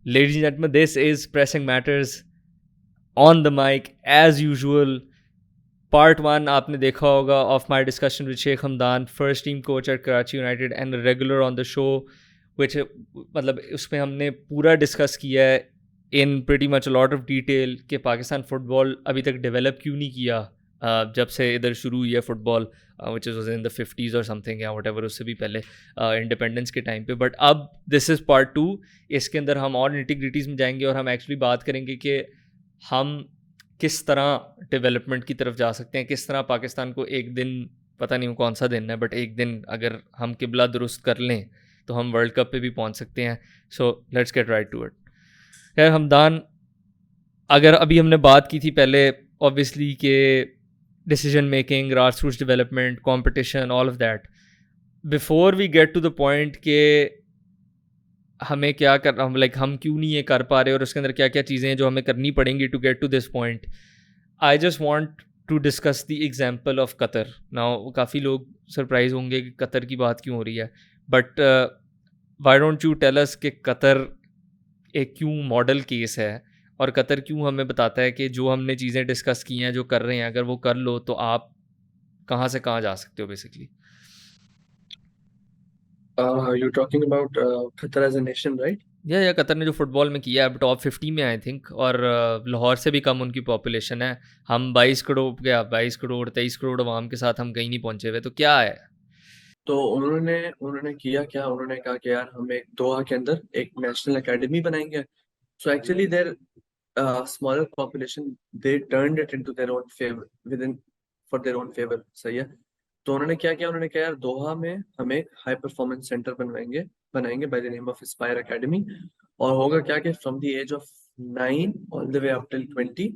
Ladies and gentlemen, this is Pressing Matters on the mic as usual. Part 1 आपने देखा होगा of my discussion with Sheikh Hamdan, first team coach at Karachi United and a regular on the show, which मतलब उसमें हमने पूरा discuss किया है in pretty much a lot of detail कि पाकिस्तान फुटबॉल अभी तक डेवलप क्यों नहीं किया जब से इधर शुरू हुई है football, which is in the 50s और समथिंग या वट एवर, उससे भी पहले इंडिपेंडेंस के टाइम पे. बट अब दिस इज़ पार्ट 2. इसके अंदर हम और इंटीग्रिटीज़ में जाएंगे और हम एक्चुअली बात करेंगे कि हम किस तरह डेवलपमेंट की तरफ जा सकते हैं, किस तरह पाकिस्तान को एक दिन, पता नहीं कौन सा दिन है, बट एक दिन अगर हम किबला दुरुस्त कर लें तो हम वर्ल्ड कप पे भी पहुंच सकते हैं. So let's get right to it. खैर हमदान, अगर अभी हमने बात की थी पहले ऑब्वियसली कि decision making, grass roots development, competition, all of that, before we get to the point कि हमें क्या कर, हम क्यों नहीं ये कर पा रहे और उसके अंदर क्या क्या चीज़ें हैं जो हमें करनी पड़ेंगी to get to this point, I just want to discuss the example of Qatar. Now काफ़ी लोग सरप्राइज होंगे कि कतर की बात क्यों हो रही है, but why don't you tell us कि कतर एक क्यों मॉडल केस है और कतर क्यों हमें बताता है कि जो हमने चीज़ें डिस्कस की हैं, जो कर रहे हैं, अगर वो कर लो तो आप कहाँ से कहाँ जा सकते हो basically. You're talking about Qatar as a nation, right? या कतर ने जो फुटबॉल में किया है, अब टॉप 50 में आई थिंक, और लाहौर से भी कम उनकी पॉपुलेशन है. हम 22 करोड़ 23 करोड़ अवाम के साथ हम कहीं नहीं पहुंचे हुए, तो क्या है. तो उन्होंने उन्होंने किया क्या, उन्होंने कहा कि यार हम एक दोहा के अंदर एक नेशनल एकेडमी बनाएंगे. So actually their smaller population, they turned it into their own favour, with in for their own favour. सही है. तो उन्होंने क्या किया, उन्होंने कहा यार दोहा में हम एक हाई परफॉर्मेंस सेंटर बनवाएंगे बनाएंगे by the name of Aspire academy. और होगा क्या कि from the age of 9 all the way up till 20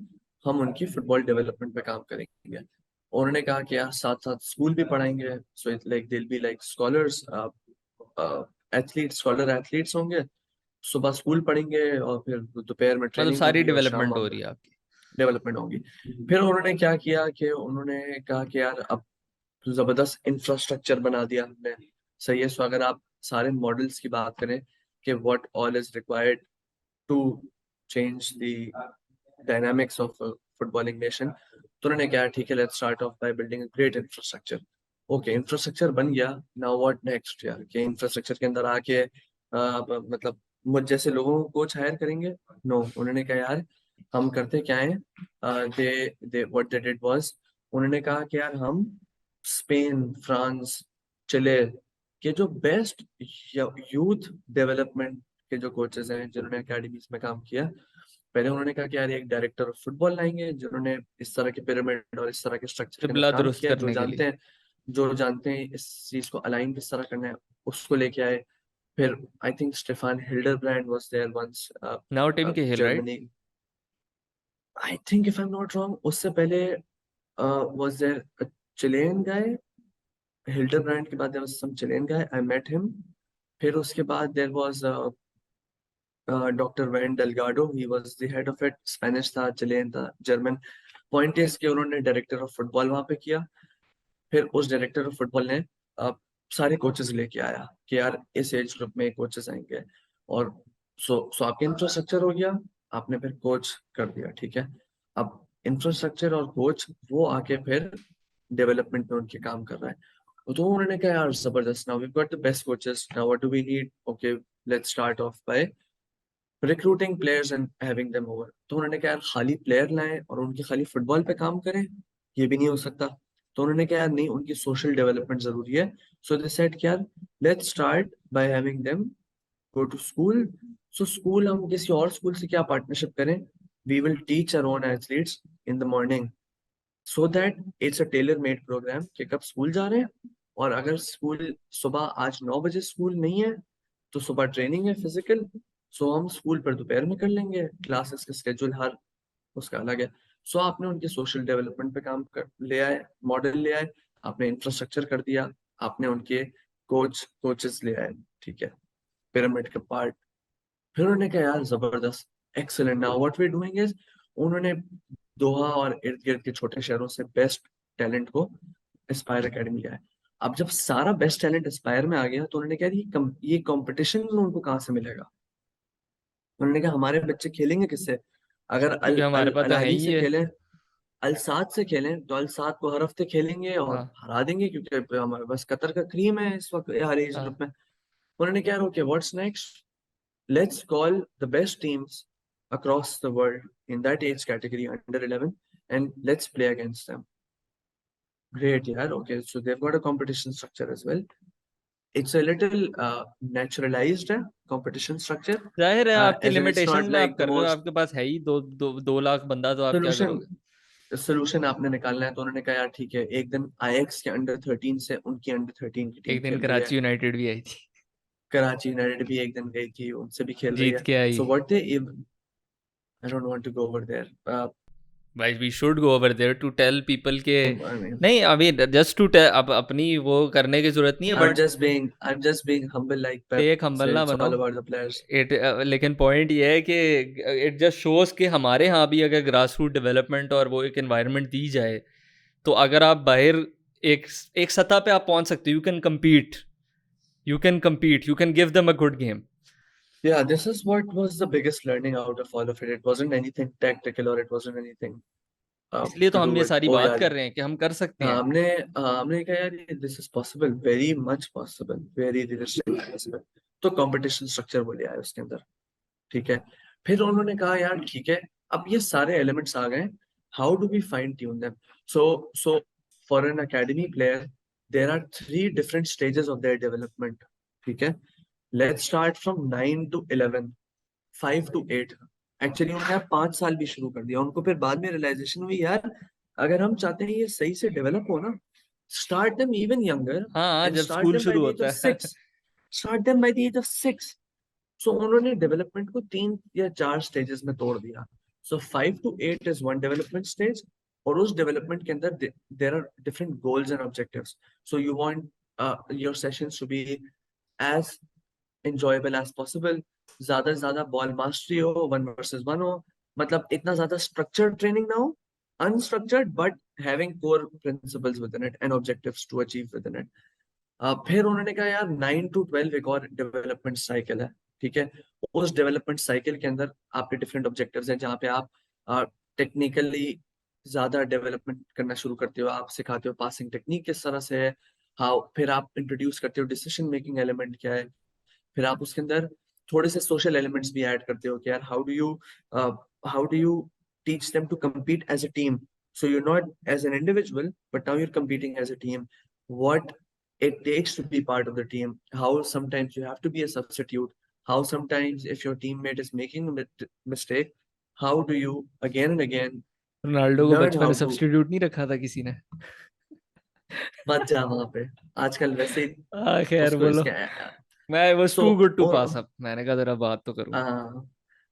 हम उनकी फुटबॉल डेवलपमेंट पे काम करेंगे. और उन्होंने कहा कि यार साथ साथ स्कूल भी पढ़ाएंगे. सो इट लाइक दिल be like scholars, athletes, scholar athletes होंगे. सुबह स्कूल पढ़ेंगे और फिर दोपहर में मतलब ट्रेनिंग सारी होगी और शाम डेवलपमेंट हो वापस रही है आपकी. डेवलपमेंट होगी. फिर उन्होंने क्या किया कि उन्होंने कहा कि यार अब तो जबरदस्त इंफ्रास्ट्रक्चर बना दिया हमने. सही है. सो अगर आप सारे मॉडल्स की बात करें कि what all is required to change the dynamics of footballing nation, तो उन्होंने कहा ठीक है, let's start off by building a great infrastructure. Okay, infrastructure बन गया. नाउ व्हाट नेक्स्ट यार, कि इंफ्रास्ट्रक्चर के अंदर आके मतलब मुझ जैसे लोगों को कोच हायर करेंगे? नो. उन्होंने कहा यार हम करते क्या है, दे दे व्हाट दे डिड वाज, उन्होंने कहा कि यार हम स्पेन, फ्रांस, चिले के जो बेस्ट यूथ डेवलपमेंट के जो कोचेस हैं जिन्होंने एकेडमीज में काम किया, पहले उन्होंने कहा कि यार एक डायरेक्टर ऑफ फुटबॉल लाएंगे जिन्होंने इस तरह के पिरामिड और इस तरह के स्ट्रक्चर के अंदर किबला काम दुरुस्त किया, करने के लिए. जो जानते हैं इस चीज को अलाइन किस तरह करना है, उसको लेके आए. फिर I think Stefan Hildebrand was there once, now Tim Cahill, right. Germany. I think if I am not wrong, उससे पहले was there Chilean guy. Hildebrand के बाद there was some Chilean guy, I met him. फिर उसके बाद there was doctor Van Delgado, he was the head of it. Spanish था, Chilean था, German. Point is कि उन्होंने डायरेक्टर ऑफ फुटबॉल वहां पे किया. फिर उस डायरेक्टर ऑफ फुटबॉल ने सारे कोचेस लेके आया कि यार इस एज ग्रुप में कोचेस आएंगे. और सो आपका इंफ्रास्ट्रक्चर हो गया, आपने फिर कोच कर दिया. ठीक है. अब इंफ्रास्ट्रक्चर और कोच वो आके फिर डेवलपमेंट में उनके काम कर रहा है. तो उन्होंने कहा यार जबरदस्त, now we got the best coaches, now what do we need. Okay, let's start off by recruiting players and having them over. तो उन्होंने कहा यार खाली प्लेयर लाएं और उनके खाली फुटबॉल पे काम करें, ये भी नहीं हो सकता. तो उन्होंने कहा यार नहीं, उनकी सोशल डेवलपमेंट जरूरी है. सो दे सेड कि यार let's start by having them go to school. So school, हम किसी और स्कूल से क्या पार्टनरशिप करें, we will teach our own athletes in the morning, so that it's a tailor made program कि कब स्कूल जा रहे हैं. और अगर स्कूल सुबह आज 9 बजे स्कूल नहीं है तो सुबह ट्रेनिंग है फिजिकल, सो हम स्कूल पर दोपहर में कर लेंगे. क्लासेस का स्केड्यूल हर उसका अलग है. सो आपने उनके सोशल डेवलपमेंट पे काम कर ले आए, मॉडल ले आए, आपने इंफ्रास्ट्रक्चर कर दिया, आपने उनके कोचेस ले आए. ठीक है, पिरामिड का पार्ट. फिर उन्होंने कहा यार जबरदस्त, excellent, now what we doing is, उन्होंने दोहा और इर्द गिर्द के छोटे शहरों से बेस्ट टैलेंट को एस्पायर एकेडमी लिया है. अब जब सारा बेस्ट टैलेंट एस्पायर में आ गया तो उन्होंने कहा ये कंपटीशन उनको कहाँ से मिलेगा. उन्होंने कहा हमारे बच्चे खेलेंगे किससे? अगर क्योंकि अल हमारे अल पास तो है अलाही ही से है। खेलें, अल साद से खेलें, तो अल साद को हर हफ्ते खेलेंगे और हाँ हरा देंगे, क्योंकि हमारे पास कतर का क्रीम है इस वक्त हर एज हाँ। ग्रुप में। उन्होंने क्या, okay what's next, let's call the best teams across the world in that age category under 11 and let's play against them. Great, yeah. Okay, so they've got a competition structure as well. It's a little naturalized competition structure, जाहिर है आपकी as in it's limitation not में आप like the कर रहे हो, most आपके पास है ही 2 लाख बंदा, तो आप क्या solution. करोगे? सोल्यूशन आपने निकालना है, तो उन्होंने कहा यार ठीक है, एक दिन आईएक्स के अंडर 13 से उनकी अंडर 13 की टीम एक दिन खेल रही है। कराची यूनाइटेड भी आई थी, कराची यूनाइटेड भी एक दिन गई थी, उनसे भी खेल रही जीत है। के आई। So what they, I don't want to go over there. भाई we should go over there to tell people के। आई मीन, नहीं अभी जस्ट टू टेल, अब अपनी वो करने की जरूरत नहीं है, but I'm just being humble like Pep एक हम्बल said, ना it's बनो। all about the players. It लेकिन पॉइंट ये है कि इट जस्ट शोज कि हमारे यहाँ भी अगर ग्रास रूट डेवलपमेंट और वो एक एनवायरनमेंट दी जाए, तो अगर आप बाहर एक एक सतह पे आप पहुंच सकते हो, you can give them a good game. Yeah, this is what was the biggest learning out of all of it. It wasn't anything tactical or it wasn't anything इसलिए तो to do हम ये with, सारी oh बात yeah, कर रहे हैं कि हम कर सकते हाँ, हैं। हमने कहा यार ये this is possible, very much possible, very realistic possible. तो कंपटीशन स्ट्रक्चर वो ले आए उसके अंदर। ठीक है, फिर उन्होंने कहा यार ठीक है, अब ये सारे एलिमेंट्स आ गए, how do we fine tune them? So for an academy player there are 3 different stages of their development. ठीक है, let's start from 9 to 11, 5 to 8। Actually उन्होंने 5 साल भी शुरू कर दिया, उनको फिर बाद में रियलाइजेशन हुई यार अगर हम चाहते हैं ये सही से डेवलप हो ना, स्टार्ट देम इवन यंगर हाँ एंड जब स्टार्ट स्कूल देम बाय शुरू द एज होता ऑफ है। 6, start them by the age of 6। So उन्होंने डेवलपमेंट को 3 या 4 स्टेजेस में तोड़ दिया। So 5 to 8 is one development stage, और उस डेवलपमेंट के अंदर there are different goals and objectives. So you want your sessions to be as enjoyable as possible, ज्यादा से ज्यादा बॉल मास्टरी हो, 1 versus 1 हो, मतलब इतना ज्यादा स्ट्रक्चर्ड ट्रेनिंग ना हो, unstructured but having core principles within it and objectives to achieve within it. फिर उन्होंने कहा यार 9 to 12 एक और डेवलपमेंट साइकिल है। ठीक है, उस डेवलपमेंट साइकिल के अंदर आपके डिफरेंट ऑब्जेक्टिव्स हैं, जहाँ पे आप टेक्निकली ज्यादा डेवलपमेंट करना शुरू करते हो, आप सिखाते हो पासिंग टेक्निक किस तरह से है, हाँ, फिर आप इंट्रोड्यूस करते हो डिसीजन मेकिंग एलिमेंट क्या है, फिर आप उसके अंदर थोड़े से सोशल एलिमेंट्स भी ऐड करते हो कि यार how do you teach them to compete as a team. So you're not as an individual, but now you're competing as a team. What it takes to be part of the team, how sometimes you have to be a substitute, how sometimes if your teammate is making a mistake, how do you again and again Ronaldo को learn बचपन how में to, substitute नहीं रखा था किसी ने? मत जा वहां पे, आजकल वैसे ही खैर उसको बोलो। इसके। मैं was so too good to pass up, मैंने कहा जरा बात तो करूं।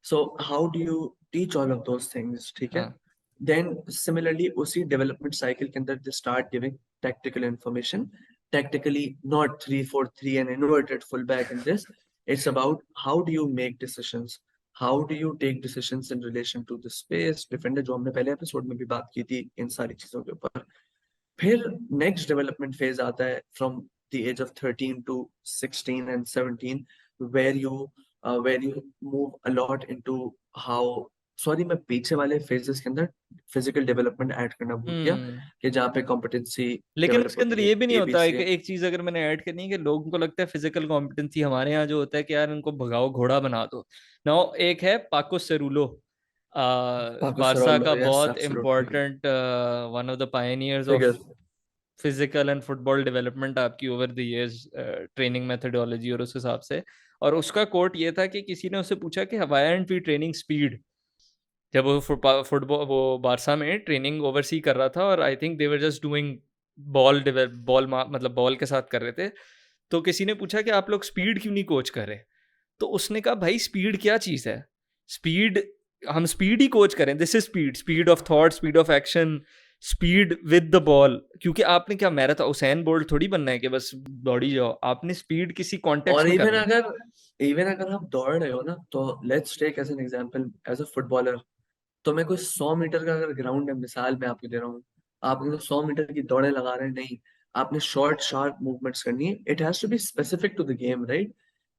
So how do you teach all of those things? ठीक है, हाँ। देन सिमिलरली उसी डेवलपमेंट साइकिल के अंदर they start giving tactical information, tactically not 3-4-3 and inverted fullback in this. It's about how do you make decisions, how do you take decisions in relation to the space defender, जो हमने पहले episode में भी बात की थी इन सारी चीजों के ऊपर। फिर नेक्स्ट डेवलपमेंट फेज आता है from the age of 13 to 16 and 17, where you where you move a lot into how, sorry मैं पीछे वाले फेजेस के अंदर फिजिकल डेवलपमेंट ऐड करना भूल गया, हम्म। कि जहाँ पे कॉम्पिटेंसी लेकिन डेवलप उसके अंदर होती है, ये भी नहीं होता, एबीसी। एक चीज अगर मैंने ऐड करनी है कि लोगों को लगता है फिजिकल कॉम्पिटेंसी हमारे यहाँ जो होता है कि यार इनको भगाओ घोड़ा बना दो। नाउ एक है पाको सेरुलो, पाको बारसा सरोलो, का यस बहुत absolutely, important, one of the pioneers of figure. Physical and football development आपकी over the years, training methodology और उस हिसाब से। और उसका कोट ये था कि किसी ने उससे पूछा कि why aren't we training speed, जब वो फुटबॉल वो बारसा में ट्रेनिंग ओवरसी कर रहा था, और I think they were just doing ball मतलब बॉल के साथ कर रहे थे। तो किसी ने पूछा कि आप लोग स्पीड क्यों नहीं कोच कर रहे? तो उसने कहा भाई स्पीड क्या चीज़ है? स्पीड, हम स्पीड ही कोच करें, this is speed, speed of thought, speed of action, speed with the ball. क्योंकि आपने क्या मैराथन उसैन बोल्ट थोड़ी बनना है कि बस दौड़ी जाओ, आपने स्पीड किसी कॉन्टेक्स्ट और में इवन करनी है। अगर इवन अगर आप दौड़ रहे हो ना, तो let's take as an example as a footballer, तो मैं कोई 100 मीटर का अगर ग्राउंड है, मिसाल मैं आपको दे रहा हूँ, आप तो 100 मीटर की दौड़े लगा रहे हैं, नहीं, आपने शॉर्ट शार्प मूवमेंट्स करनी है, it has to be specific to the game, right?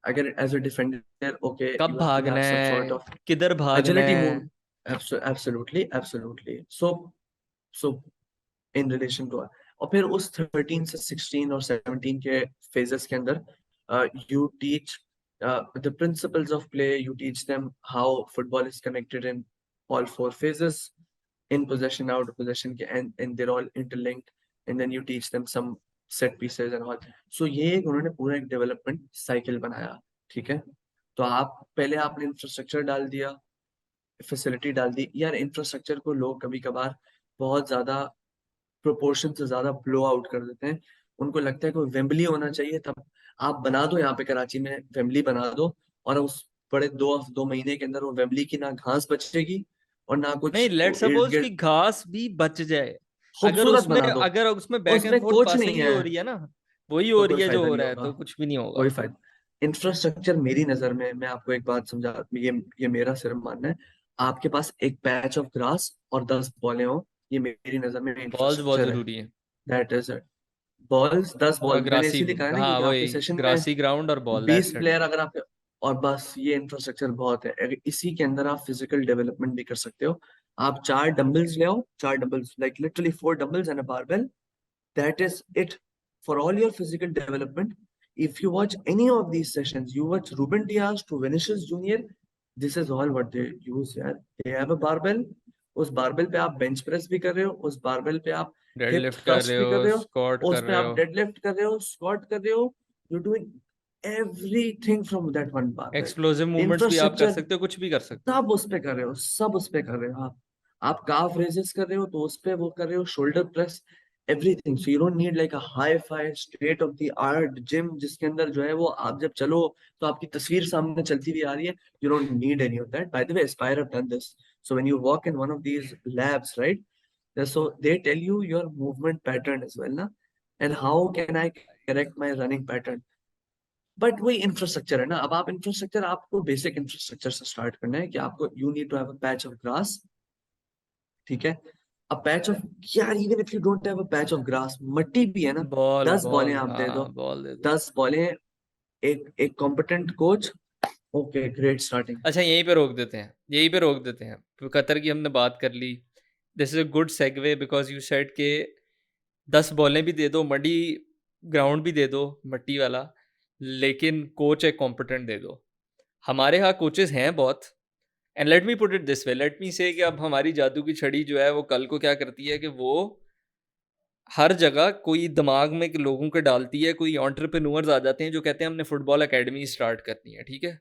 अगर एज अ डिफेंडर ओके कब यू हैव टू भागना हैव सम सॉर्ट है, ऑफ किधर भागना agility है। move. Absolutely. So in relation to और फिर उस 13 से 16 और 17 के phases के अंदर you teach the principles of play, you teach them how football is connected in all four phases, in possession, out of possession, and they're all interlinked, and then you teach them some set pieces and all. So ये एक उन्होंने पूरा एक development cycle बनाया, ठीक है। तो आप पहले आपने इंफ्रास्ट्रक्चर डाल दिया, फैसिलिटी डाल दी यार। इंफ्रास्ट्रक्चर को लोग कभी कभार बहुत ज्यादा प्रोपोर्शन से ज्यादा ब्लो आउट कर देते हैं। उनको लगता है कि वेम्बली होना चाहिए, तब आप बना दो यहाँ पे कराची में वेम्बली बना दो, और उस बड़े 2 महीने के अंदर वो वेम्बली की ना घास बचेगी और ना नहीं, कुछ लेट इर्द सपोज कि गिर्द। घास भी बच जाए, खूबसूरत बना दो, अगर उसमें बैक एंड उसमें फोर्थ कोच नहीं पासिंग ही है हो रही है ना, वही तो हो कोई रही है जो फायदा हो नहीं रहा है, होगा, तो कुछ भी नहीं होगा। कोई फायदा। इंफ्रास्ट्रक्चर मेरी नजर में, मैं आपको एक बात समझा, ये मेरा सिर्फ मानना है। आपके पास एक पैच ऑफ ग्रास और 10 बॉलें हो, ये मेरी नजर में बॉल्स बहुत इंफ्रास्ट्रक्चर है। जरूरी है। That is it. Balls, 10 ball, मैंने ग्रासी, इसीलिए कहा ना कि हाँ आपके वही, सेशन में ग्रासी ग्राउंड और बॉल, 20 दैट्स इट। प्लेयर अगर आप, और बस ये इंफ्रास्ट्रक्चर बहुत है। अगर इसी के अंदर आप फिजिकल डेवलपमेंट भी कर सकते हो। आप 4 डंबल्स ले आओ, 4 dumbbells, like literally 4 dumbbells and a barbell, that is it for all your physical development. If you watch any of these sessions, you watch Ruben Diaz to Vinicius Junior, this is all what they use यार। they have a barbell, उस barbell पे आप bench press भी कर रहे हो, उस barbell पे आप डेड हिप लिफ्ट कर थ्रस्ट रहे भी कर हो, रहे हो, स्क्वाट उस कर पे रहे आप हो, डेडलिफ्ट कर रहे हो, स्क्वाट कर रहे हो, you doing everything from that one barbell. Explosive movements भी आप कर इंफ्रास्ट्रक्चर सकते हो, कुछ भी कर सकते हो। सब उस पे कर रहे हो, सब उस पे कर रहे हो आप काफ रेजेस कर रहे हो तो उस पे वो कर रहे हो, shoulder press, everything. So you don't need like a hi fi state of the art gym जिसके अंदर जो है वो आप जब चलो तो आपकी तस्वीर सामने चलती हुई आ रही है। You don't need any of that. By the way, Aspire have done this. So when you walk in one of these labs, right, so they tell you your movement pattern as well ना, and how can I correct my running pattern। But वही infrastructure है ना। अब आप infrastructure, आपको basic infrastructure से start करना है कि आपको you need to have a patch of grass, ठीक है। अ पैच ऑफ, यार even if you don't have a patch of grass, मट्टी भी है ना, बॉल 10 बॉलें बॉल आप दे दो, हाँ, बॉल दे दो। 10 बॉलें, एक एक competent coach, okay great starting. अच्छा, यहीं पे रोक देते हैं, यहीं पे रोक देते हैं। तो कतर की हमने बात कर ली, this is a good segue, because you said के 10 बॉलें भी दे दो, मड्डी ग्राउंड भी दे दो, मट्टी वाला, लेकिन कोच एक कॉम्पिटेंट दे दो। हमारे यहाँ कोचेस हैं बहुत, and let me put it this way, let me से कि अब हमारी जादू की छड़ी जो है वो कल को क्या करती है कि वो हर जगह कोई दिमाग में लोगों के डालती है, कोई एंटरप्रेन्योर्स आ जाते हैं जो कहते हैं हमने फुटबॉल एकेडमी स्टार्ट करनी है, ठीक है।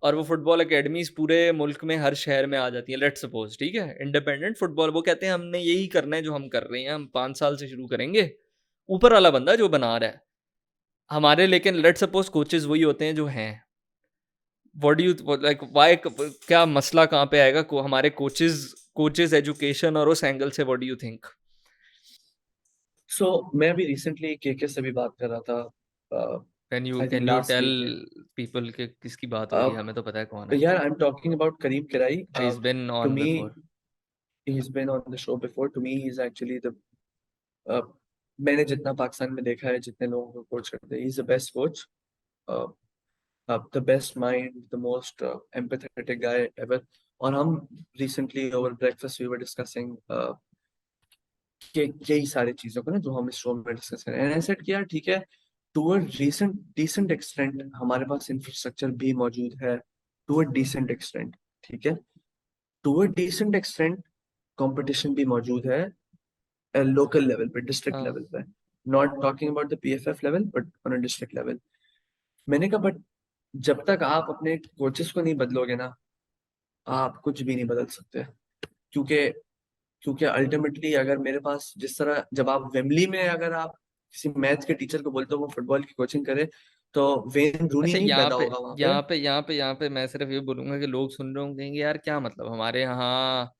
और वो फुटबॉल एकेडमीज पूरे मुल्क में हर शहर में आ जाती है, लेट सपोज, ठीक है, इंडिपेंडेंट फुटबॉल। वो कहते हैं हमने यही करना है जो हम कर रहे हैं, हम 5 साल से शुरू करेंगे, ऊपर वाला बंदा जो बना रहा है हमारे, लेकिन लेट सपोज कोचेस वही होते हैं जो हैं। What do you like, why, क्या मसला कहाँ पे आएगा हमारे कोचेस एजुकेशन और उस एंगल से, व्हाट डू यू थिंक? सो मैं अभी रिसेंटली केके से भी बात कर रहा था, can you I think can you last tell week. People के किसकी बात हो रही है? हमें तो पता है कौन है। यार I am talking about Karim Kirai. He is been to on me, before. he's been on the show before. To me he's actually the मैंने जितना पाकिस्तान में देखा है, जितने लोगों को कोच करते हैं, he's the best coach, the best mind, the most empathetic guy ever। और हम recently over breakfast we were discussing कि यही सारी चीजों को ना जो हम इस शो में डिस्कस करें। एंड आई सेड कि यार ठीक है, to a recent decent extent हमारे पास इंफ्रास्ट्रक्चर भी मौजूद है, टू अ decent extent, ठीक है, to a decent extent competition भी मौजूद है लोकल लेवल पे, डिस्ट्रिक्ट हाँ, लेवल पे। Not talking about the PFF level but on a district level. मैंने कहा बट जब तक आप अपने कोचेस को नहीं बदलोगे ना, आप कुछ भी नहीं बदल सकते। क्योंकि क्योंकि अल्टीमेटली अगर मेरे पास जिस तरह, जब आप वेमली में अगर आप किसी मैथ के टीचर को बोलते हो वो फुटबॉल की कोचिंग करे, तो वेन रूनी अच्छा, नहीं यहाँ पैदा पे होगा वहां पे। यहाँ पे मैं सिर्फ ये बोलूंगा कि लोग सुन रहे होंगे, कहेंगे यार क्या मतलब, हमारे यहाँ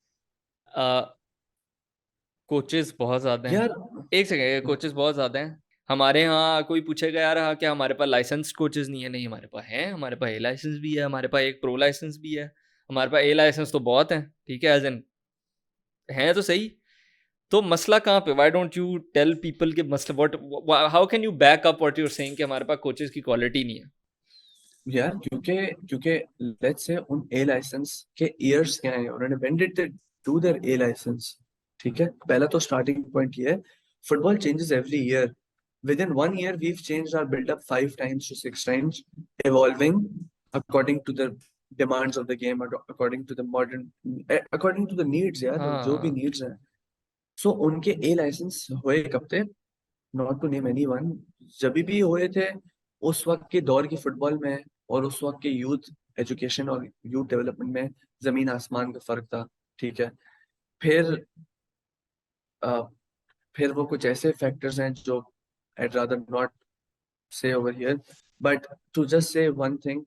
कोचेस बहुत ज़्यादा हैं। यार एक सेकेंड, कोचेस बहुत ज़्यादा हैं हमारे यहाँ। कोई पूछेगा यार हाँ क्या हमारे पास लाइसेंस कोचेस नहीं है? नहीं, हमारे पास हैं, हमारे पास ए लाइसेंस भी है, हमारे पास एक प्रो लाइसेंस भी है। हमारे पास ए लाइसेंस तो बहुत है, ठीक है, एज एन है तो सही। तो मसला कहाँ पे? Why don't you tell people के मसला, what, how can you back up what you are saying कि हमारे पास कोचेस की क्वालिटी नहीं है? यार क्योंकि क्योंकि लेट्स से उन ए लाइसेंस के ईयर्स क्या हैं, उन्होंने when did they do their A license? ठीक है, पहला तो स्टार्टिंग पॉइंट ये है, football changes every year. Within 1 year we've changed our build up 5 times to 6 times, evolving according to the demands of the game, according to the modern, according to the needs यार, जो भी हाँ needs हैं. सो उनके ए licence हुए कब थे? Not to name anyone, जब भी हुए थे उस वक्त के दौर की फुटबॉल में और उस वक्त के यूथ एजुकेशन और यूथ डेवलपमेंट में जमीन आसमान का फर्क था. ठीक है. फिर अ, फिर वो कुछ ऐसे फैक्टर्स हैं जो I'd rather not say over here, but to just say one thing,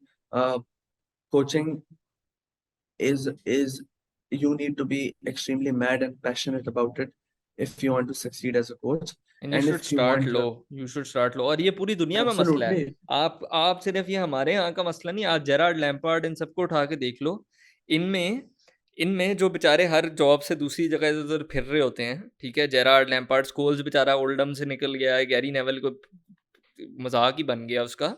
coaching is you need to be extremely mad and passionate about it if you want to succeed as a coach, and you and should if you start want low, you should start low. और ये पूरी दुनिया में मसला है। absolutely. आप सिर्फ ये हमारे यहाँ का मसला नहीं, आप जेरार्ड लैम्पार्ड इन सबको उठा के देख लो। इनमें इनमें जो बेचारे हर जॉब से दूसरी जगह इधर उधर फिर रहे होते हैं, ठीक है, जेरार्ड लैम्पार्ड, स्कोल्स बेचारा ओल्डम से निकल गया है, गैरी नेवल को मजाक ही बन गया उसका।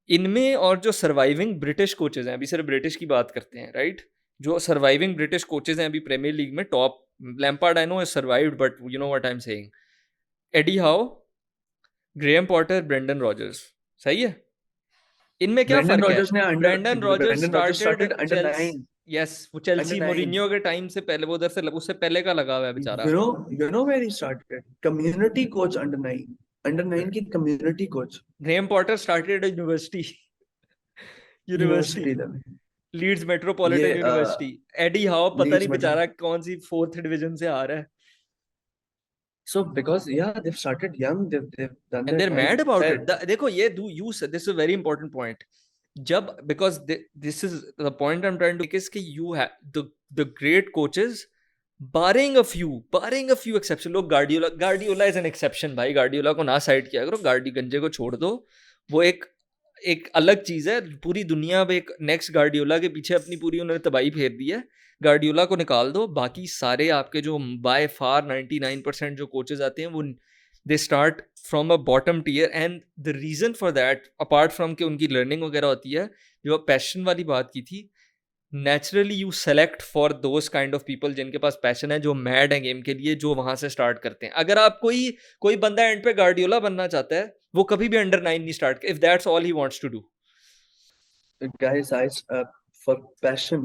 इनमें और जो सर्वाइविंग ब्रिटिश कोचेज हैं, अभी सिर्फ ब्रिटिश की बात करते हैं, राइट, जो सर्वाइविंग ब्रिटिश कोचेज हैं अभी प्रीमियर लीग में top, Lampard I know is survived, but you know what I am saying, Eddie Howe, Graham Potter, Brendan Rodgers, सही है। इनमें क्या ब्रेंडन फर्क है? रॉजर्स ने under Brendan Rodgers Brendan Rodgers started started under Chelsea, 9. Yes, वो under Chelsea 9. Mourinho के time से पहले, वो उधर से उससे पहले का लगा हुआ है बेचारा। you know where he started? Community coach under 9. Under 9 की community coach. Graham Potter started university, university, university level. Leeds ये मेट्रोपॉलिटन यूनिवर्सिटी। एडी हाउ पता लीड्स नहीं मेट्रो. बेचारा कौन सी फोर्थ डिवीजन से आ रहा है। So because yeah, they've started young, they've done and their there made time. About खैर, it. देखो ये do you, this is very important point. जब because this is the point I am trying to make, is कि you have the great coaches, barring a few exception, लोग Guardiola is an exception भाई, Guardiola को ना side किया करो, गार्डी गंजे को छोड़ दो, वो एक एक अलग चीज है। पूरी दुनिया में एक नेक्स्ट गार्डियोला के पीछे अपनी पूरी उन्होंने तबाही फेर दी है। गार्डियोला को निकाल दो, बाकी सारे आपके जो बाय फार 99% जो कोचेस आते हैं वो they start from a bottom tier, and the reason for that apart from के उनकी लर्निंग वगैरह होती है, जो पैशन वाली बात की थी, naturally you select for those kind of people जिनके पास पैशन है, जो मैड है गेम के लिए, जो वहां से स्टार्ट करते हैं। अगर आप कोई कोई बंदा एंड पे गार्डियोला बनना चाहता है, वो कभी भी अंडर 9 नहीं start, if that's all he wants to do. guys, for passion,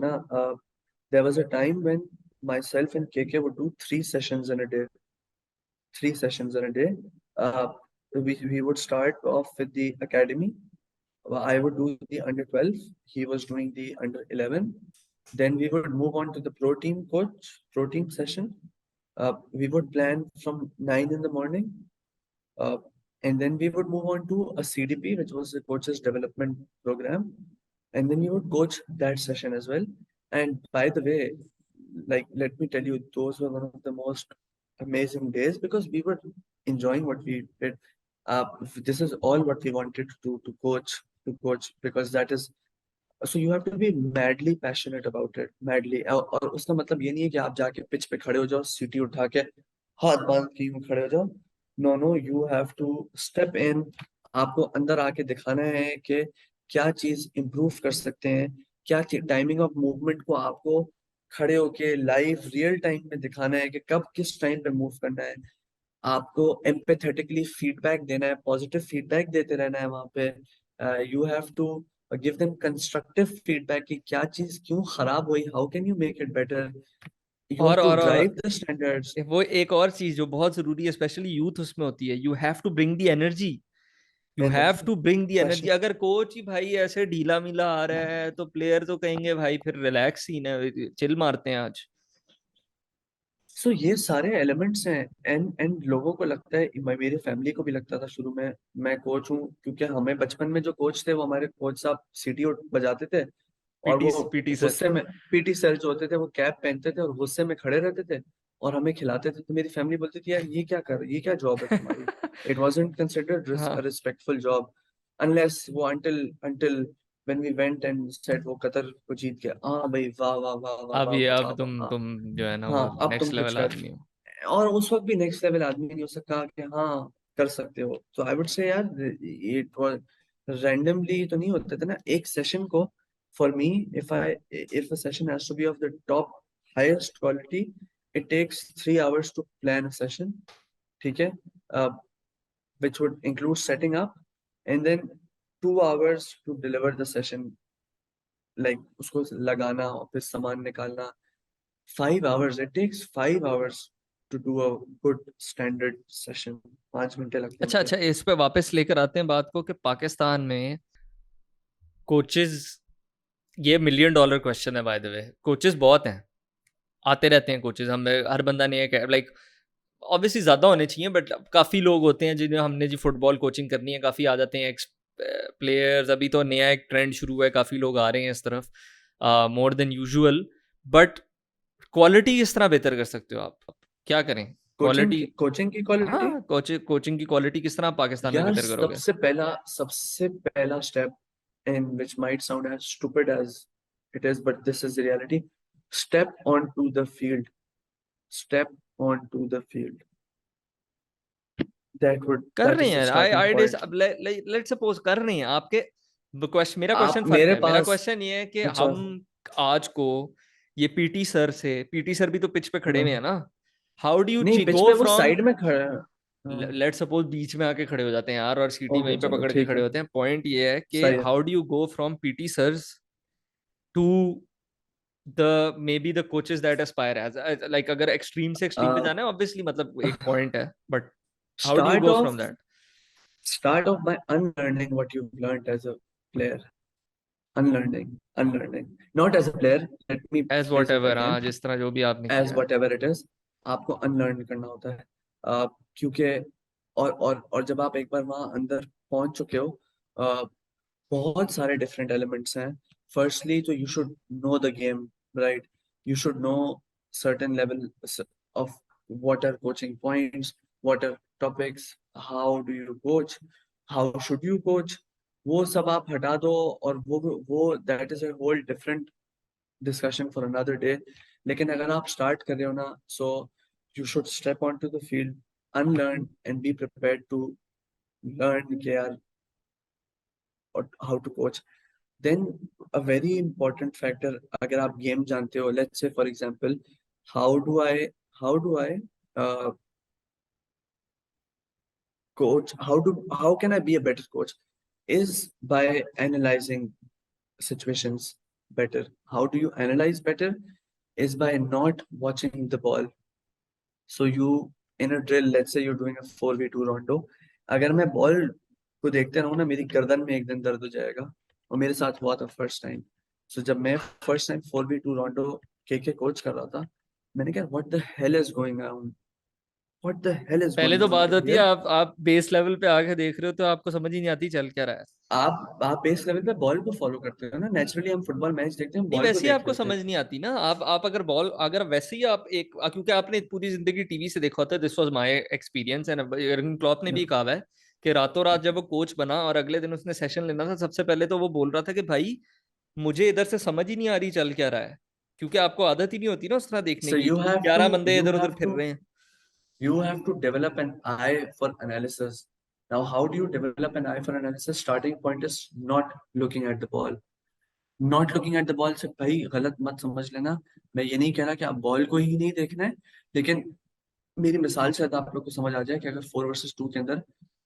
there was a time when myself and KK would do 3 sessions in a day. 3 sessions in a day. Uh, we would start off with the academy. I would do the under 12. He was doing the under 11. Then we would move on to the pro team session. We would plan from 9 in the morning. Uh, and then we would move on to a CDP, which was the coaches development program. And then we would coach that session as well. And by the way, like, let me tell you, those were one of the most amazing days because we were enjoying what we did. This is all what we wanted to coach because that is, so you have to be madly passionate about it, madly. और उसका मतलब ये नहीं है कि आप जाके pitch पे खड़े हो जाओ, सीटी उठा के हाथ बांध के यूं खड़े हो जाओ. No, you have to step in. आपको अंदर आके दिखाना है कि क्या चीज इम्प्रूव कर सकते हैं, क्या टाइमिंग ऑफ मूवमेंट को आपको खड़े होके लाइव रियल टाइम में दिखाना है कि कब किस टाइम पे मूव करना है. आपको एम्पैथेटिकली फीडबैक देना है, पॉजिटिव फीडबैक देते रहना है वहां पे. You have to give them constructive feedback कि क्या चीज क्यों खराब हुई, how can you make it better. You have और टू और ड्राइव द स्टैंडर्ड्स. वो एक और चीज जो बहुत जरूरी है, स्पेशली यूथ उसमें होती है, you have to bring the energy, you have energy, to bring the energy. Passion. अगर कोच ही भाई ऐसे ढीला मिला आ रहा है तो प्लेयर तो कहेंगे भाई फिर रिलैक्स सीन है, चिल मारते हैं आज। सो ये सारे एलिमेंट्स हैं. एंड लोगों को लगता है, मेरी फैमिली को भी लगता था शुरू में मैं कोच हूँ, क्योंकि हमें बचपन में जो कोच थे वो हमारे कोच साहब सीटी बजाते थे. और पीटी वो पीटी सर। गुस्से में, पीटी सर जो होते थे वो कैप पहनते थे और गुस्से में खड़े रहते थे और हमें खिलाते थे. तो मेरी फैमिली बोलती थी यार ये क्या जॉब है तुम्हारी. इट वाजंट कंसिडर्ड हाँ, अ रिस्पेक्टफुल जॉब अनलेस वो until when we went and said वो कतर को जीत गया, हाँ भाई वाह वाह वाह वाह अब वाह ये वाह अब वाह वाह, हाँ. तुम जो है ना हाँ, वो अब तुम नेक्स्ट कुछ लेवल कर. आदमी हो। और उस वक्त भी नेक्स्ट लेवल आदमी ने उससे कहा कि हाँ कर सकते हो. तो आई वुड से यार, इट वाज रैंडमली तो नहीं होते थे ना एक सेशन को. For me, if a session has to be of the top highest quality, it takes 3 hours to plan a session. ठीक है. Which would include setting up, and then 2 hours to deliver the session, like उसको लगाना और फिर सामान निकालना. 5 hours, it takes 5 hours to do a good standard session. 5 घंटे लगते हैं अच्छा मुझे. अच्छा, इस पे वापस लेकर आते हैं बात को कि पाकिस्तान में कोचेस, ये $1 million क्वेश्चन है बाय द वे. कोचेस बहुत हैं, आते रहते हैं कोचेस. हमें हर बंदा नहीं है लाइक, ऑब्वियसली ज़्यादा होने चाहिए बट काफ़ी लोग होते हैं जिन्हें हमने जी फुटबॉल कोचिंग करनी है, काफ़ी आ जाते हैं एक्स प्लेयर्स. अभी तो नया एक ट्रेंड शुरू हुआ है, काफ़ी लोग आ रहे हैं इस तरफ, more than usual. But quality किस तरह बेहतर कर सकते हो आप? क्या करें क्वालिटी? कोचिंग की क्वालिटी. हाँ, कोचिंग की क्वालिटी किस तरह पाकिस्तान में यार बेहतर करोगे? सबसे पहला step, and which might sound as stupid as it is, but this is the reality. Step onto the field. Step onto the field. कर That रहे is the हैं, आई starting आई डिस point. लेट सपोज कर रहे हैं आपके. मेरा आप question फर्क मेरे है. मेरा पास. क्वेश्चन ये है कि अच्छा. हम आज को ये पीटी सर भी तो पिच पे खड़े हुए हैं हाँ. ना. हाउ डू नहीं, यू पिच गो पे वो फ्रॉम, साइड में खड़ा है. हाँ. लेट सपोज बीच में आके खड़े हो जाते हैं यार और सीटी ओके, वहीं पे चलो पकड़ के ठीक खड़े है. होते हैं. पॉइंट ये है कि सही है. How do you go from PT sirs to the may be the coaches that Aspire as, like अगर एक्सट्रीम से एक्सट्रीम पे जाना है ऑब्वियसली, मतलब एक पॉइंट है, but how do you start go off from that? Start off by unlearning what you've learned as a player. Unlearning, not as a player. Let me as what phrase it ever, again. हाँ, जिस तरह जो भी आपने As किया है. whatever it is, आपको unlearn करना होता है. क्योंकि और जब आप एक बार वहां अंदर पहुंच चुके हो, uh, बहुत सारे डिफरेंट एलिमेंट्स हैं. फर्स्टली तो you should know the game, right. You should know certain level of what are coaching points, what are topics, how do you coach, how should you coach. वो सब आप हटा दो, और वो that is a whole different discussion for another day. लेकिन अगर आप स्टार्ट कर रहे हो ना, so you should step onto the field, unlearn and be prepared to learn कि यार how to coach. Then a very important factor, अगर आप गेम जानते हो, let's say for example, how do I uh, coach, how can I be a better coach, is by analyzing situations better. How do you analyze better? Is by not watching the ball. So you, in a drill, let's say you're doing a 4v2 rondo, अगर मैं ball को देखते रहूँ ना, मेरी गर्दन में एक दिन दर्द हो जाएगा. और मेरे साथ हुआ था फर्स्ट टाइम. सो जब मैं फर्स्ट टाइम 4v2 रोंडो के कोच कर रहा था, मैंने कहा what the hell is going around, what the hell is पहले गोइंग तो ऑन बात ओवर होती है, हियर. आप बेस लेवल पे आके देख रहे हो तो आपको समझ ही नहीं आती चल क्या रहा है. आप बेस लेवल पे बॉल को फॉलो करते हो ना, नेचुरली हम फुटबॉल मैच देखते हैं, हम नहीं, बॉल को वैसे ही देख आपको लेते समझ हैं. नहीं आती ना. आप अगर बॉल, अगर वैसे ही आप एक, क्योंकि आपने पूरी जिंदगी टीवी से देखा होता है. This was my experience. And Jurgen Klopp ने भी कहा है कि रातों रात जब वो कोच बना और अगले दिन उसने सेशन लेना था, सबसे पहले तो वो बोल रहा था कि भाई मुझे इधर से समझ ही नहीं आ रही चल क्या रहा है, क्योंकि आपको आदत ही नहीं होती ना उस तरह देखने सो की यू कि हैव टू 11 बंदे यू इधर उधर हैव फिर टू रहे हैं. you have to develop an eye for analysis. Now, how do you develop an eye for analysis? Starting point is not looking at the ball. Not looking at the ball से भाई गलत मत समझ लेना. मैं ये नहीं कह रहा कि आप बॉल को ही नहीं देखना है, लेकिन मेरी मिसाल शायद आप लोग को समझ आ जाए कि अगर 4 vs 2 के अंदर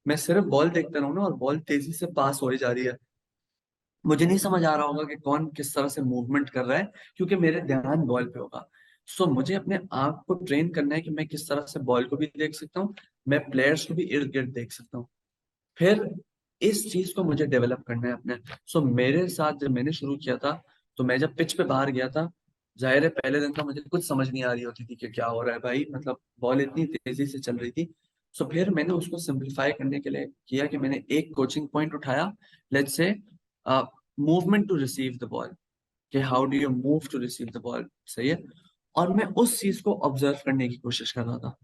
मैं सिर्फ बॉल देखता रहूँ ना, और बॉल तेजी से पास हो जा रही है, मुझे नहीं समझ आ रहा होगा कि कौन किस तरह से मूवमेंट कर रहा है, क्योंकि मेरे ध्यान बॉल पे होगा. सो मुझे अपने आप को ट्रेन करना है कि मैं किस तरह से बॉल को भी देख सकता हूँ, मैं प्लेयर्स को भी इर्द गिर्द देख सकता हूँ. फिर इस चीज को मुझे डेवलप करना है अपने. सो मेरे साथ जब मैंने शुरू किया था, तो मैं जब पिच पे बाहर गया था, जाहिर है पहले दिन था, मुझे कुछ समझ नहीं आ रही होती थी कि क्या हो रहा है भाई, मतलब बॉल इतनी तेजी से चल रही थी. सो फिर मैंने उसको सिंप्लीफाई करने के लिए किया कि मैंने एक कोचिंग पॉइंट उठाया. Let's say movement to receive the ball, कि how do you move to receive the ball. सही है. और मैं उस चीज को ऑब्जर्व करने की कोशिश कर रहा था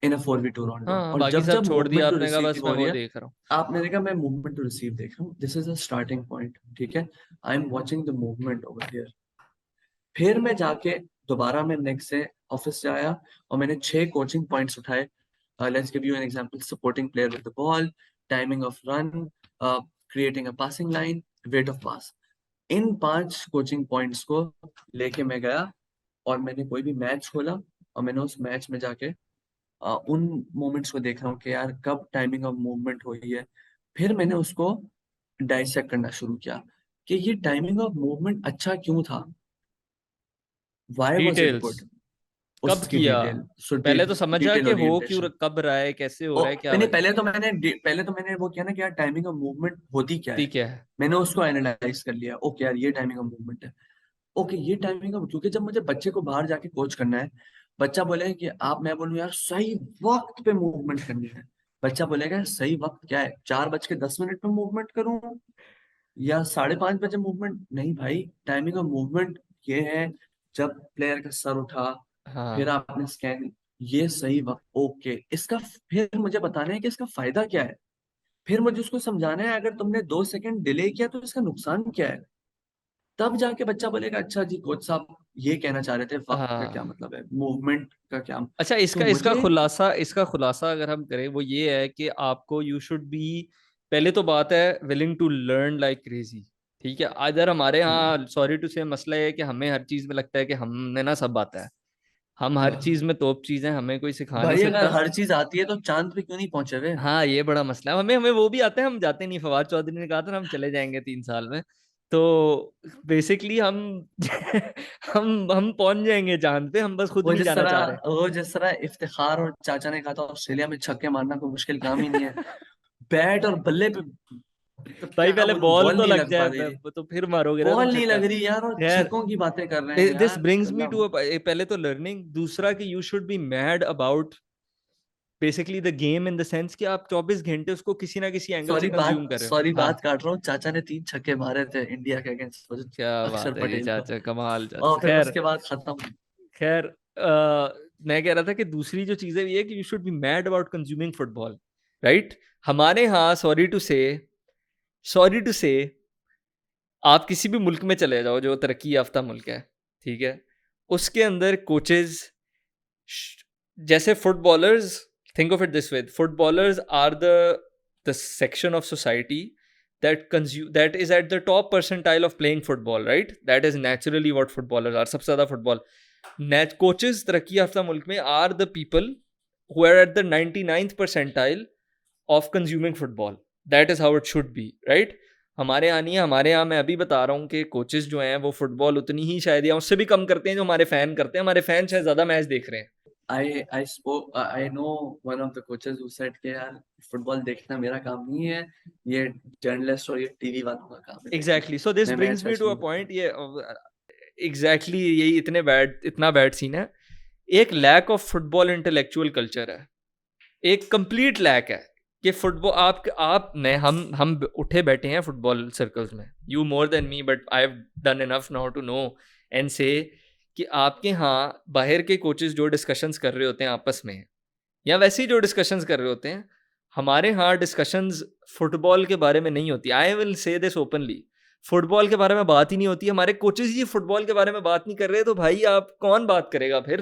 इन अ 4v2 राउंडो. हाँ, और बाकी जब सब जब छोड़ दिया मूवमेंट टू आपने, कहा बस रिसीव मैं हो रही वो है, देख रहा हूँ. आपने कहा मैं मूवमेंट टू रिसीव देख रहा हूँ, this is a starting point. ठीक है. I am watching the movement over here. फिर मैं जाके दोबारा मैं नेक्स्ट से ऑफिस से आया, और मैंने 6 कोचिंग पॉइंट्स उठाए. Let's give you an example. Supporting player with the ball, timing of run, creating a passing line, weight of pass. In 5 coaching points को लेके मैं गया और मैंने कोई भी मैच खोला और मैंने उस मैच में जाके उन मोमेंट्स को देख रहा हूँ कि यार कब टाइमिंग ऑफ मूवमेंट हुई है। फिर मैंने उसको डाइसेक्ट करना शुरू किया कि ये टाइमिंग ऑफ मूवमेंट अच्छा क्यों था, why was it details, good, कब उसकी किया, डिटेल। सो पहले तो समझा डिटेल कि हो क्यों, ओरिएंटेशन। कब रहा है, कैसे हो ओ रहा है, क्या मैंने वजह पहले तो मैंने वो किया ना कि यार टाइमिंग ऑफ मूवमेंट होती क्या है। ठीक है। मैंने उसको एनालाइज कर लिया, ओके यार ये टाइमिंग ऑफ मूवमेंट है। ओके ये टाइमिंग ऑफ, क्योंकि जब मुझे बच्चे को बाहर जाके कोच करना है, बच्चा बोलेगा कि आप, मैं बोलूँ यार सही वक्त पे मूवमेंट करनी है, बच्चा बोलेगा सही वक्त क्या है, 4:10 पे मूवमेंट करूं या 5:30 मूवमेंट। नहीं भाई, टाइमिंग ऑफ मूवमेंट ये है जब प्लेयर का सर उठा, फिर हाँ आपने स्कैन, ये सही वक्त। ओके इसका फिर मुझे बताना है कि इसका फायदा क्या है, फिर मुझे उसको समझाना है अगर तुमने 2 सेकंड डिले किया तो इसका नुकसान क्या है। तब जाके बच्चा बोलेगा अच्छा जी कोच साहब ये कहना चाह रहे थे वक्त का क्या हाँ। मतलब है, मूवमेंट का क्या। अच्छा, तो इसका इसका मुझे खुलासा इसका खुलासा अगर हम करें, वो ये है कि आपको यू शुड बी, पहले तो बात है willing to learn like crazy. ठीक है, अगर हमारे यहाँ सॉरी टू से मसला है कि हमें हर चीज में लगता है कि हमें ना सब आता है, हम हर हाँ, चीज में तोप चीजें, हमें कोई सिखा नहीं भाई अगर सकता। हर चीज आती है तो चांद पे क्यों नहीं पहुंचे हुए। हाँ, ये बड़ा मसला है, हमें हमें वो भी आते हैं, हम जाते नहीं। फवाद चौधरी ने कहा था ना, हम चले जाएंगे 3 साल में। तो बेसिकली हम हम पहुंच जाएंगे चांद पे, हम बस खुद नहीं जाना चाह रहे। वो जिस तरह इफ्तिखार और चाचा ने कहा था ऑस्ट्रेलिया में छक्के मारना कोई मुश्किल काम ही नहीं है, बैट और बल्ले पे, तो भाई क्या पहले बोलूं, बॉल बॉल तो नहीं लग लग पा जाए, रही, तो फिर मारोगे ना तुम बॉल नहीं छक्का। लग रही यार, और खैर, छक्कों की बातें कर रहे हैं दिस यार ब्रिंग्स मी अल्लाह। टू, पहले तो लर्निंग, दूसरा कि you should be mad about basically the game in the sense कि आप 24 घंटे उसको किसी ना किसी एंगल से कंज्यूम कर रहे हो। सॉरी हाँ, बात काट रहा हूँ, चाचा ने 3 छक्के मारे थे इंडिया के अगेंस्ट क्या अक्षर बात है जी पटेल को, चाचा, कमाल और चाचा। फिर खैर उसके बाद खत्म। खैर, मैं कह रहा था कि दूसरी जो चीजें ये है कि you should be mad about consuming football, right. हमारे यहाँ सॉरी टू से आप किसी भी मुल्क में चले जाओ जो तरक्की याफ्ता मुल्क है, ठीक है, उसके अंदर कोचेस, जैसे footballers, think of it this way, footballers are the section of society that is at the top percentile of playing football, right? That is naturally what footballers are. सबसे ज़्यादा फुटबॉल कोचेस तरक्की याफ्ता मुल्क में are the people who are at the 99th percentile of consuming football. That is how it should be, right? हमारे यहाँ नहीं है, हमारे यहाँ मैं अभी बता रहा हूँ कि कोचेस जो हैं वो फुटबॉल उतनी ही शायद या उससे भी कम करते हैं जो हमारे फैन करते हैं। हमारे फैन शायद ज़्यादा मैच देख रहे हैं। I know one of the coaches who said कि यार फुटबॉल देखना मेरा काम नहीं है, ये जर्नलिस्ट और ये टीवी वालों का काम है देखना, एग्जैक्टली, सो दिस मैं brings match me watch to a नहीं पॉइंट, देखता। ये एग्जैक्टली यही इतना बैड सीन है। एक lack of football intellectual culture है, एक कंप्लीट लैक है कि फुटबॉल आप ने हम उठे बैठे हैं फुटबॉल सर्कल्स में, you more than me, but I have done enough now to know and say कि आपके यहाँ बाहर के कोचेस जो डिस्कशंस कर रहे होते हैं आपस में, या वैसे ही जो डिस्कशंस कर रहे होते हैं, हमारे यहाँ डिस्कशंस फुटबॉल के बारे में नहीं होती। I will say this openly, football के बारे में बात ही नहीं होती। हमारे कोचेस ही फुटबॉल के बारे में बात नहीं कर रहे, तो भाई आप कौन बात करेगा फिर?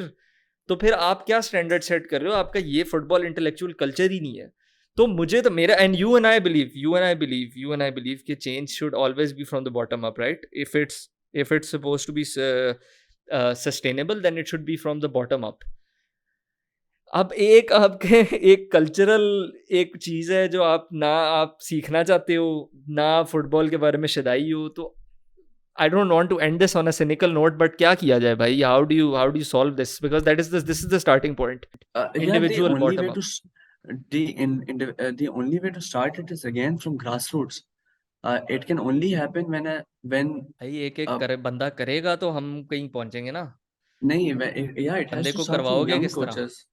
तो फिर आप क्या स्टैंडर्ड सेट कर रहे हो? आपका ये फुटबॉल इंटेलेक्चुअल कल्चर ही नहीं है। तो मुझे तो मेरा and you and I believe कि change should always be from the bottom up, right? If it's suppose to be sustainable, then it should be from the bottom up. अब एक आपके एक कल्चरल एक चीज़ है जो आप सीखना चाहते हो, ना फुटबॉल के बारे में शदाई हो, तो I don't want to end this on a cynical note, but क्या किया जाए भाई? How do you solve this? Because this is the starting point. Yeah, Individual bottom up. the only way to start it is again from grassroots. It can only happen when भाई एक एक uh, करे बंदा करेगा तो हम कहीं पहुंचेंगे ना। नहीं, yeah, it has बंदे to को start from करवाओगे young किस तरह? coaches.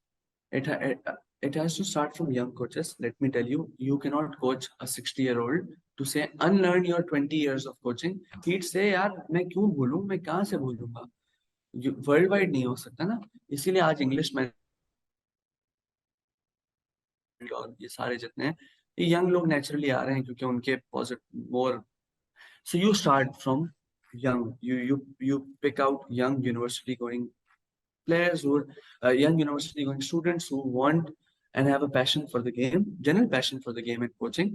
It ha- it, it has to start from young coaches. Let me tell you, you cannot coach a 60-year-old to say unlearn your 20 years of coaching. He'd say यार मैं क्यों भूलूं, मैं कहाँ से भूलूंगा, वर्ल्ड वाइड नहीं हो सकता ना। इसीलिए आज इंग्लिश में और ये सारे जितने हैं, ये यंग लोग नेचुरली आ रहे हैं क्योंकि उनके positive more. So you start from young. You pick out young university going players who are young university going students who want and have a passion for the game, general passion for the game and coaching.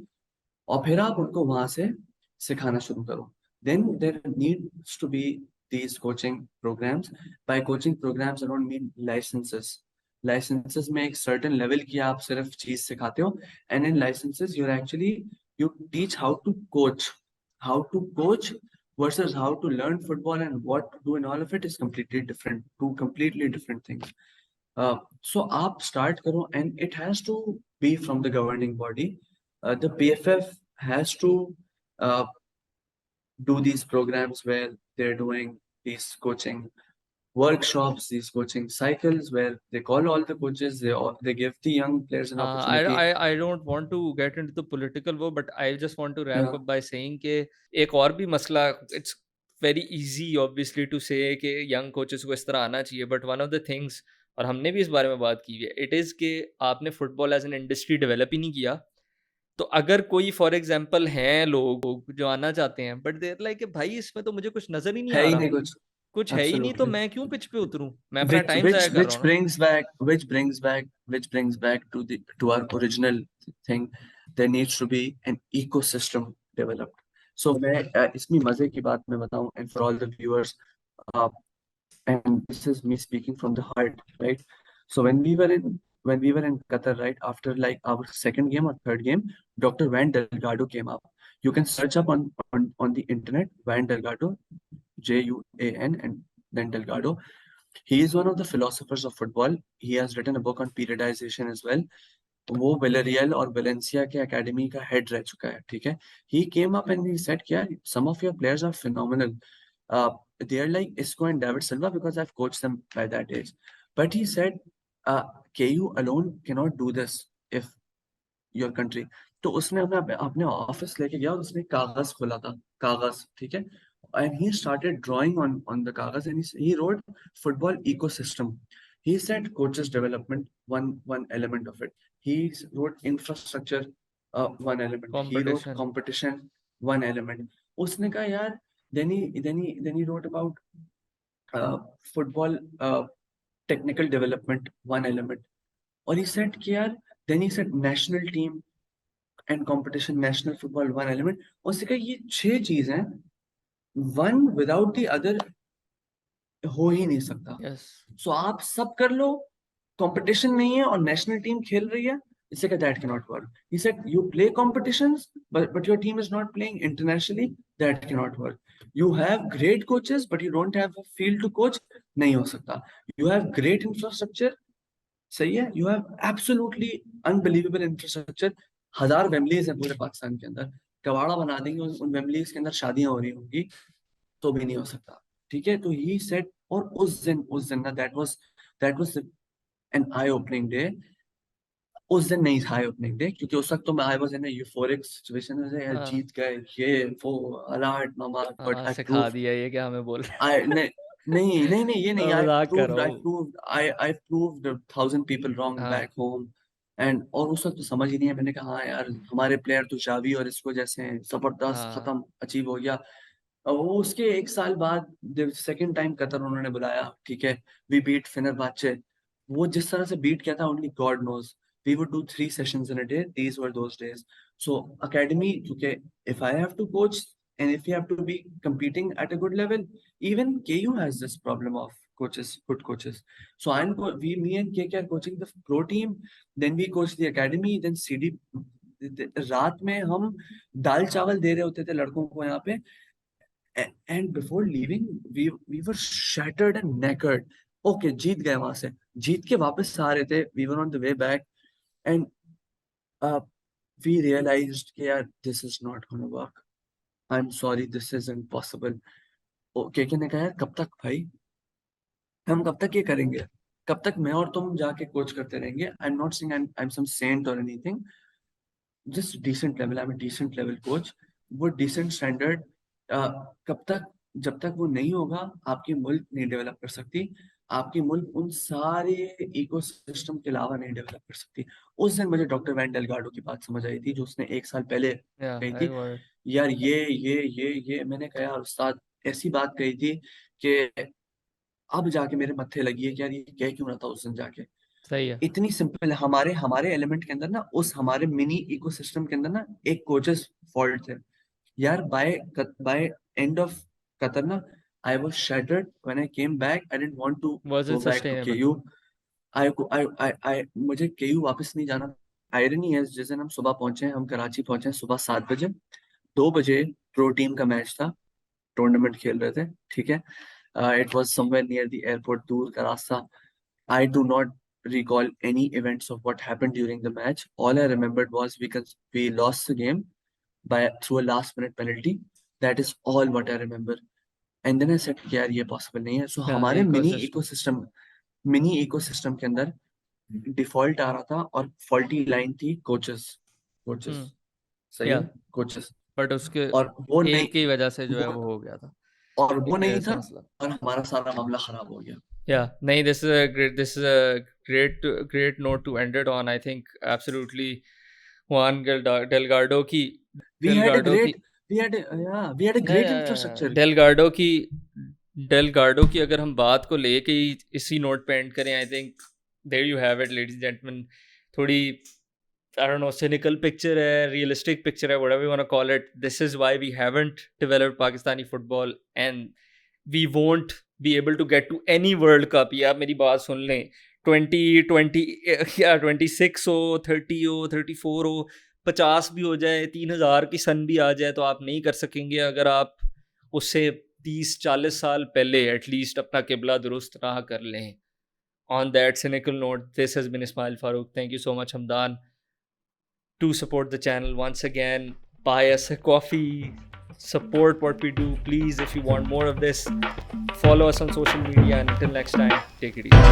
और फिर आप उनको वहां से सिखाना शुरू करो. Then there needs to be these coaching programs. By coaching programs I don't mean licenses. Licenses में एक certain level की आप सिर्फ चीज सिखाते हो, and in licenses you're actually you teach how to coach versus how to learn football and what to do, and all of it is completely different, two completely different things. So आप start करो, and it has to be from the governing body. The PFF has to uh, do these programs where they're doing these coaching workshops, these coaching cycles where they call all the coaches, they give the young players an opportunity. I don't want to get into the political war, but I just want to wrap Yeah, up by saying कि एक और भी मसला, it's very easy obviously to say कि young coaches को इस तरह आना चाहिए, but one of the things, और हमने भी इस बारे में बात की है, it is कि आपने football as an industry develop ही नहीं किया. तो अगर कोई फॉर एग्जांपल हैं लोग जो आना चाहते हैं बट देर लाइक भाई इसमें तो मुझे कुछ नजर ही नहीं है आ ही रहा, नहीं कुछ. कुछ है ही नहीं, तो Absolutely. मैं क्यों पिच पे उतरूं, मैं अपना which टाइम which जाया कर रहा which हूँ ना. brings back to the to our original thing. There needs to be an ecosystem developed. So मैं इसमें मजे की बात मैं बताऊं, and for all the viewers, uh, and this is me speaking from the heart, right? So when we were in Qatar, right, after like our second game or third game, Dr. Van Delgado came up. You can search up on the internet, Van Delgado, Juan, and then Delgado. He is one of the philosophers of football. He has written a book on periodization as well. वो विलरियल और Valencia के academy का head रह चुका है, ठीक है. He came up and he said कि यार some of your players are phenomenal. They are like Isco and David Silva because I've coached them by that age. But he said, KU alone cannot do this if your country. तो उसने अपने अपने office लेके गया और उसने कागज खोला था, कागज, ठीक है. And he started drawing on the कागज, and he wrote football ecosystem. He said coaches development, one element of it. He wrote infrastructure, one element. He wrote competition. competition, one element. उसने कहा यार, then he wrote about football technical development, one element. और he said कि यार, then he said national team and competition, national football, one element. और उसने कहा ये 6 चीज हैं, one without the other हो ही नहीं सकता. यस. सो आप सब कर लो, कंपटीशन नहीं है और नेशनल टीम खेल रही है, इससे का that cannot work. He said you play competitions but your team is not playing internationally, that cannot work. You have great coaches but you don't have a field to coach, नहीं हो सकता. You have great infrastructure, सही है, you have absolutely unbelievable infrastructure. 1000 वेमलीज हैं पूरे पाकिस्तान के अंदर, कबाड़ा बना देंगे, उन वेमलीज के अंदर शादियां हो रही होंगी, तो भी नहीं हो सकता, ठीक है. तो ही सेड, और उस दिन ना, that was an I opening day. उस दिन नहीं था आई ओपनिंग डे, क्योंकि उस वक्त तो मैं I was in a euphoric situation में, यार हाँ. जीत गए, ये वो अलाट मामा. बट हाँ आई सिखा प्रूव, दिया ये क्या हमें बोल रहे I नहीं नहीं नहीं नहीं ये हैं. नहीं. I मजाक कर रहा proved I हूँ. proved I proved 1,000 people wrong हाँ. back home. And और उस वक्त तो समझ ही नहीं है. मैंने कहा हाँ यार, हमारे प्लेयर तो जावी और इसको जैसे हैं, जबरदस्त, हाँ. खत्म, अचीव हो गया. और वो उसके 1 साल बाद सेकेंड टाइम कतर उन्होंने बुलाया, ठीक है, वी बीट फेनरबाचे. वो जिस तरह से बीट किया था, only God knows. We would do 3 sessions in a day. These were those days. So academy, क्योंकि if I have to coach and if you have to be competing at a good level, even KU has this problem of coaches, good coaches. So me and KK are coaching the pro team, then we coach the academy, then CD. रात में हम दाल चावल दे रहे होते थे लड़कों को यहाँ पे. And before leaving, we were shattered and knackered. Okay, जीत गए वहां से, जीत के वापस आ रहे थे. We were on the way back, and uh, we realized कि यार this is not gonna work. I'm sorry, this isn't possible. KK ने कहा यार कब तक भाई, हम कब तक ये करेंगे, कब तक मैं और तुम जाके कोच करते रहेंगे. I am not saying I am some saint और anything, just decent level. I am decent level coach. वो डिसेंट स्टैंडर्ड कब तक, जब तक वो नहीं होगा, आपकी मुल्क नहीं डेवलप कर सकती. आपकी मुल्क उन सारे इकोसिस्टम के अलावा नहीं डेवलप कर सकती. उस दिन मुझे डॉक्टर वैन डेलगाडो की बात समझ आई थी, जो उसने 1 साल पहले या कही आई थी. गॉट. यार ये मैंने कहा यार उस्ताद, ऐसी बात कही थी कि अब जाके मेरे मत्थे लगी है कि यार ये कह क्यों रहा था उस दिन जाके. सही है. इतनी सिंपल है. हमारे हमारे एलिमेंट के अंदर ना, उस हमारे मिनी इकोसिस्टम के अंदर ना, एक कोचेस फॉल्ट थे यार. बाय एंड ऑफ कतर ना, I was shattered when I came back. I didn't want to Was go it back to sustainable? KU. I मुझे KU वापस नहीं जाना. आयरनी है, जिस दिन हम सुबह पहुंचे, हम कराची पहुंचे सुबह 7 बजे. 2 बजे प्रो टीम का मैच था, टूर्नामेंट खेल रहे थे, ठीक है. It was somewhere near the airport, दूर का रास्ता. I do not recall any events of what happened during the match. All I remembered was we lost the game by through a last minute penalty. That is all what I remember. And then I said कि यार ये possible नहीं है. So हाँ, हमारे ecosystem. Mini ecosystem के अंदर default आ रहा था, और फॉल्टी लाइन थी कोचेस. कोचेस हम्म. सही या है, कोचेस. बट उसके और वो नहीं एक की वजह से जो है वो वो हो गया था और वो एक नहीं तरह से था, मसला. और हमारा सारा मामला खराब हो गया. या नहीं, this is a great note to end it on. I think absolutely Juan Delgado की We had a Delgado की great we had a great infrastructure. डेलगार्डो की अगर हम बात को लेके ही इसी नोट पे एंड करें, I think there you have it ladies and gentleman. थोड़ी I don't know, cynical picture है, realistic picture है, whatever you want to call it. This is why we haven't developed Pakistani football, and we won't be able to get to any World Cup. ये आप मेरी बात सुन लें. 2020 या 26 हो, 30 हो, 34 हो, 50 भी हो जाए, 3000 की सन भी आ जाए, तो आप नहीं कर सकेंगे अगर आप उससे 30-40 साल पहले एटलीस्ट अपना किबला दुरुस्त राह कर लें. On that cynical note, this has been Ismail Farooq. Thank you so much, Hamdan. To support the channel, once again, buy us a coffee, support what we do, please. If you want more of this, follow us on social media, and until next time, take it easy.